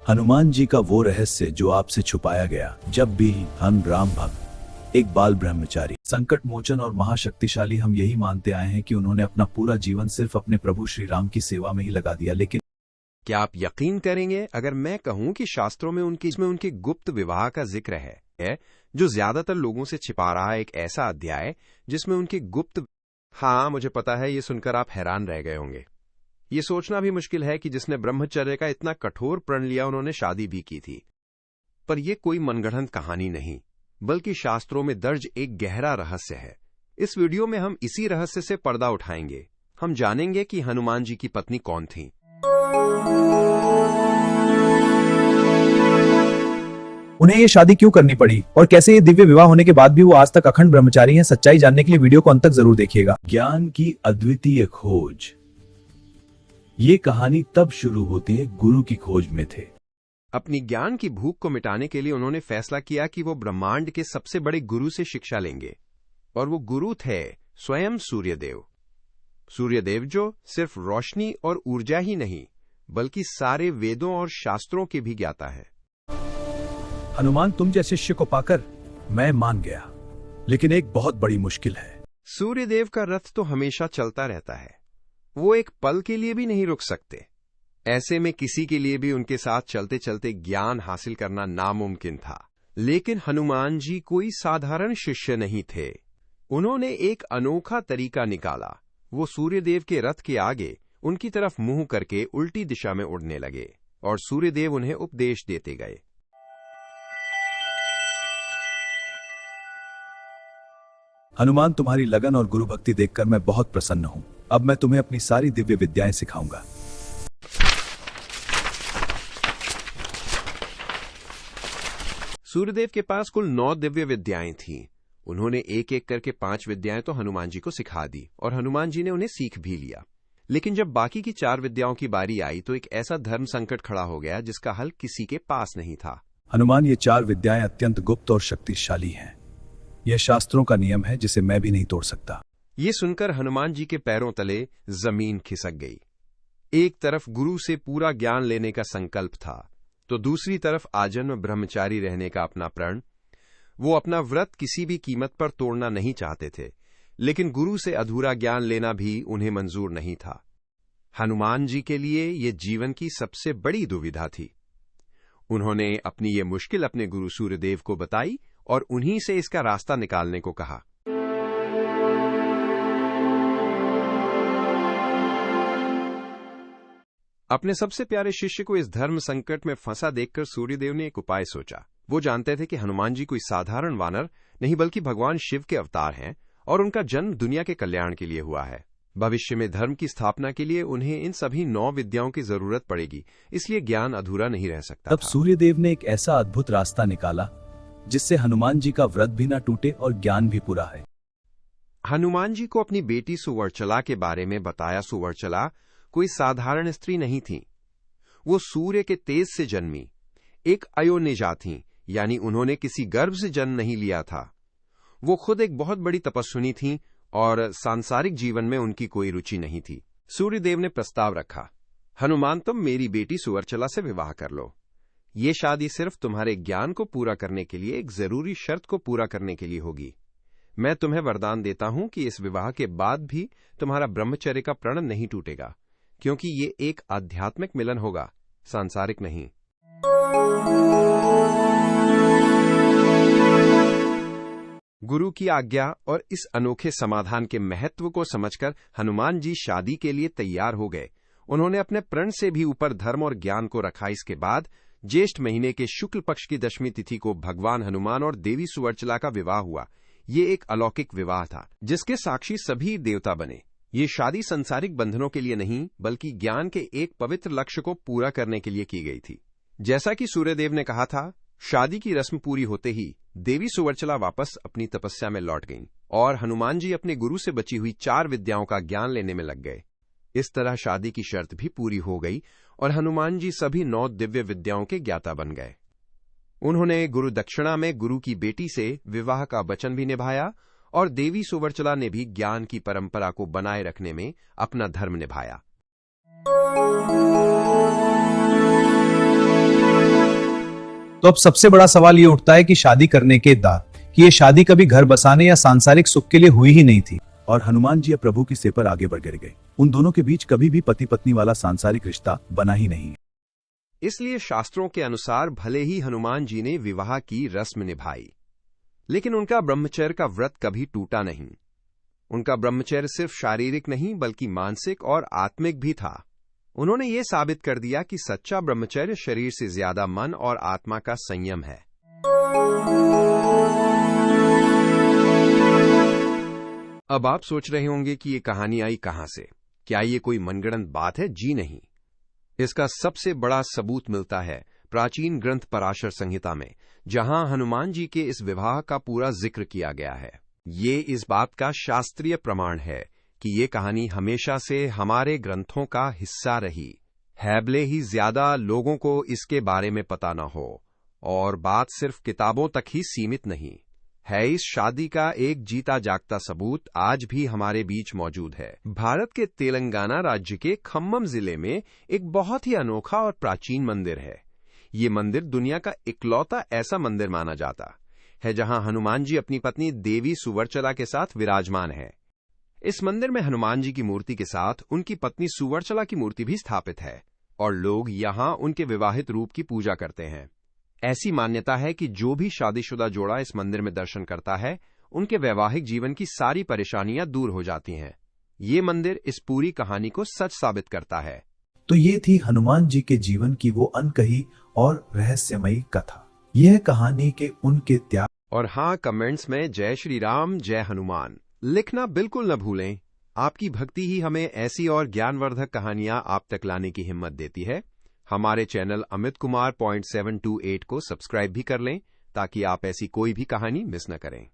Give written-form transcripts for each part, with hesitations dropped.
हनुमान जी का वो रहस्य जो आपसे छुपाया गया। जब भी हम राम भक्त, एक बाल ब्रह्मचारी, संकट मोचन और महाशक्तिशाली, हम यही मानते आए हैं कि उन्होंने अपना पूरा जीवन सिर्फ अपने प्रभु श्री राम की सेवा में ही लगा दिया। लेकिन क्या आप यकीन करेंगे अगर मैं कहूं कि शास्त्रों में उनके गुप्त विवाह का जिक्र है जो ज्यादातर लोगों से छिपा रहा है, एक ऐसा अध्याय जिसमें उनके गुप्त। हाँ, मुझे पता है, ये सुनकर आप हैरान रह गए होंगे। ये सोचना भी मुश्किल है कि जिसने ब्रह्मचर्य का इतना कठोर प्रण लिया, उन्होंने शादी भी की थी। पर यह कोई मनगढ़ंत कहानी नहीं, बल्कि शास्त्रों में दर्ज एक गहरा रहस्य है। इस वीडियो में हम इसी रहस्य से पर्दा उठाएंगे। हम जानेंगे कि हनुमान जी की पत्नी कौन थी, उन्हें ये शादी क्यों करनी पड़ी और कैसे ये दिव्य विवाह होने के बाद भी वो आज तक अखंड ब्रह्मचारी हैं। सच्चाई जानने के लिए वीडियो को अंत तक जरूर देखिएगा। ज्ञान की अद्वितीय खोज। ये कहानी तब शुरू होती है गुरु की खोज में थे। अपनी ज्ञान की भूख को मिटाने के लिए उन्होंने फैसला किया कि वो ब्रह्मांड के सबसे बड़े गुरु से शिक्षा लेंगे, और वो गुरु थे स्वयं सूर्यदेव। सूर्यदेव जो सिर्फ रोशनी और ऊर्जा ही नहीं, बल्कि सारे वेदों और शास्त्रों के भी ज्ञाता है। हनुमान, तुम जैसे शिष्य को पाकर मैं मान गया, लेकिन एक बहुत बड़ी मुश्किल है। सूर्यदेव का रथ तो हमेशा चलता रहता है, वो एक पल के लिए भी नहीं रुक सकते। ऐसे में किसी के लिए भी उनके साथ चलते चलते ज्ञान हासिल करना नामुमकिन था। लेकिन हनुमान जी कोई साधारण शिष्य नहीं थे। उन्होंने एक अनोखा तरीका निकाला। वो सूर्यदेव के रथ के आगे उनकी तरफ मुंह करके उल्टी दिशा में उड़ने लगे, और सूर्यदेव उन्हें उपदेश देते गए। हनुमान, तुम्हारी लगन और गुरु भक्ति देखकर मैं बहुत प्रसन्न हूं। अब मैं तुम्हें अपनी सारी दिव्य विद्याएं सिखाऊंगा। सूर्यदेव के पास कुल 9 दिव्य विद्याएं थीं। उन्होंने एक एक करके 5 विद्याएं तो हनुमान जी को सिखा दी, और हनुमान जी ने उन्हें सीख भी लिया। लेकिन जब बाकी की 4 विद्याओं की बारी आई तो एक ऐसा धर्म संकट खड़ा हो गया जिसका हल किसी के पास नहीं था। हनुमान, ये 4 विद्याएं अत्यंत गुप्त और शक्तिशाली हैं। यह शास्त्रों का नियम है जिसे मैं भी नहीं तोड़ सकता। ये सुनकर हनुमान जी के पैरों तले जमीन खिसक गई। एक तरफ गुरु से पूरा ज्ञान लेने का संकल्प था, तो दूसरी तरफ आजन्म ब्रह्मचारी रहने का अपना प्रण। वो अपना व्रत किसी भी कीमत पर तोड़ना नहीं चाहते थे, लेकिन गुरु से अधूरा ज्ञान लेना भी उन्हें मंजूर नहीं था। हनुमान जी के लिए ये जीवन की सबसे बड़ी दुविधा थी। उन्होंने अपनी ये मुश्किल अपने गुरु सूर्यदेव को बताई और उन्हीं से इसका रास्ता निकालने को कहा। अपने सबसे प्यारे शिष्य को इस धर्म संकट में फंसा देखकर सूर्यदेव ने एक उपाय सोचा। वो जानते थे कि हनुमान जी कोई साधारण वानर नहीं, बल्कि भगवान शिव के अवतार हैं, और उनका जन्म दुनिया के कल्याण के लिए हुआ है। भविष्य में धर्म की स्थापना के लिए उन्हें इन सभी 9 विद्याओं की जरूरत पड़ेगी, इसलिए ज्ञान अधूरा नहीं रह सकता। तब सूर्यदेव ने एक ऐसा अद्भुत रास्ता निकाला जिससे हनुमान जी का व्रत भी न टूटे और ज्ञान भी पूरा है। हनुमान जी को अपनी बेटी सुवर्चला के बारे में बताया। सुवर्चला कोई साधारण स्त्री नहीं थी। वो सूर्य के तेज से जन्मी एक अयोनिजा थी, यानी उन्होंने किसी गर्भ से जन्म नहीं लिया था। वो खुद एक बहुत बड़ी तपस्विनी थी और सांसारिक जीवन में उनकी कोई रुचि नहीं थी। सूर्यदेव ने प्रस्ताव रखा, हनुमान, तुम मेरी बेटी सुवर्चला से विवाह कर लो। ये शादी सिर्फ तुम्हारे ज्ञान को पूरा करने के लिए, एक जरूरी शर्त को पूरा करने के लिए होगी। मैं तुम्हें वरदान देता हूं कि इस विवाह के बाद भी तुम्हारा ब्रह्मचर्य का प्रण नहीं टूटेगा, क्योंकि ये एक आध्यात्मिक मिलन होगा, सांसारिक नहीं। गुरु की आज्ञा और इस अनोखे समाधान के महत्व को समझकर हनुमान जी शादी के लिए तैयार हो गए। उन्होंने अपने प्रण से भी ऊपर धर्म और ज्ञान को रखा। इसके बाद ज्येष्ठ महीने के शुक्ल पक्ष की दशमी तिथि को भगवान हनुमान और देवी सुवर्चला का विवाह हुआ। ये एक अलौकिक विवाह था जिसके साक्षी सभी देवता बने। ये शादी संसारिक बंधनों के लिए नहीं, बल्कि ज्ञान के एक पवित्र लक्ष्य को पूरा करने के लिए की गई थी। जैसा कि सूर्यदेव ने कहा था, शादी की रस्म पूरी होते ही देवी सुवर्चला वापस अपनी तपस्या में लौट गईं, और हनुमान जी अपने गुरु से बची हुई 4 विद्याओं का ज्ञान लेने में लग गए। इस तरह शादी की शर्त भी पूरी हो गई और हनुमान जी सभी 9 दिव्य विद्याओं के ज्ञाता बन गए। उन्होंने गुरु दक्षिणा में गुरु की बेटी से विवाह का वचन भी निभाया, और देवी सुवर्चला ने भी ज्ञान की परंपरा को बनाए रखने में अपना धर्म निभाया। तो अब सबसे बड़ा सवाल ये उठता है कि शादी करने के बाद कि ये शादी कभी घर बसाने या सांसारिक सुख के लिए हुई ही नहीं थी। और हनुमान जी अब प्रभु की सेवा पर आगे बढ़ गए। उन दोनों के बीच कभी भी पति पत्नी वाला सांसारिक रिश्ता बना ही नहीं। इसलिए शास्त्रों के अनुसार भले ही हनुमान जी ने विवाह की रस्म निभाई, लेकिन उनका ब्रह्मचर्य का व्रत कभी टूटा नहीं। उनका ब्रह्मचर्य सिर्फ शारीरिक नहीं बल्कि मानसिक और आत्मिक भी था। उन्होंने ये साबित कर दिया कि सच्चा ब्रह्मचर्य शरीर से ज्यादा मन और आत्मा का संयम है। अब आप सोच रहे होंगे कि ये कहानी आई कहां से? क्या ये कोई मनगढ़ंत बात है? जी नहीं। इसका सबसे बड़ा सबूत मिलता है प्राचीन ग्रंथ पराशर संहिता में, जहां हनुमान जी के इस विवाह का पूरा जिक्र किया गया है। ये इस बात का शास्त्रीय प्रमाण है कि ये कहानी हमेशा से हमारे ग्रंथों का हिस्सा रही है, भले ही ज्यादा लोगों को इसके बारे में पता न हो। और बात सिर्फ किताबों तक ही सीमित नहीं है, इस शादी का एक जीता जागता सबूत आज भी हमारे बीच मौजूद है। भारत के तेलंगाना राज्य के खम्मम जिले में एक बहुत ही अनोखा और प्राचीन मंदिर है। ये मंदिर दुनिया का इकलौता ऐसा मंदिर माना जाता है जहां हनुमान जी अपनी पत्नी देवी सुवर्चला के साथ विराजमान है। इस मंदिर में हनुमान जी की मूर्ति के साथ उनकी पत्नी सुवर्चला की मूर्ति भी स्थापित है और लोग यहां उनके विवाहित रूप की पूजा करते हैं। ऐसी मान्यता है कि जो भी शादीशुदा जोड़ा इस मंदिर में दर्शन करता है, उनके वैवाहिक जीवन की सारी परेशानियां दूर हो जाती हैं। ये मंदिर इस पूरी कहानी को सच साबित करता है। तो ये थी हनुमान जी के जीवन की वो अनकही और रहस्यमयी कथा। यह कहानी के उनके त्याग और हाँ, कमेंट्स में जय श्री राम, जय हनुमान लिखना बिल्कुल न भूलें। आपकी भक्ति ही हमें ऐसी और ज्ञानवर्धक कहानियां आप तक लाने की हिम्मत देती है। हमारे चैनल अमित कुमार .728 को सब्सक्राइब भी कर लें ताकि आप ऐसी कोई भी कहानी मिस न करें।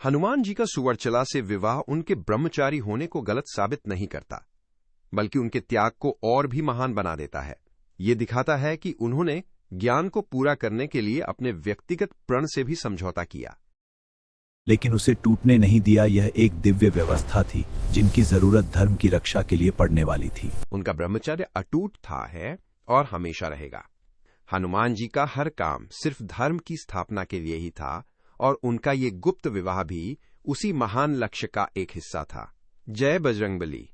हनुमान जी का सुवर्चला से विवाह उनके ब्रह्मचारी होने को गलत साबित नहीं करता, बल्कि उनके त्याग को और भी महान बना देता है। ये दिखाता है कि उन्होंने ज्ञान को पूरा करने के लिए अपने व्यक्तिगत प्रण से भी समझौता किया, लेकिन उसे टूटने नहीं दिया। यह एक दिव्य व्यवस्था थी जिनकी जरूरत धर्म की रक्षा के लिए पड़ने वाली थी। उनका ब्रह्मचर्य अटूट था, है और हमेशा रहेगा। हनुमान जी का हर काम सिर्फ धर्म की स्थापना के लिए ही था और उनका ये गुप्त विवाह भी उसी महान लक्ष्य का एक हिस्सा था। जय बजरंगबली।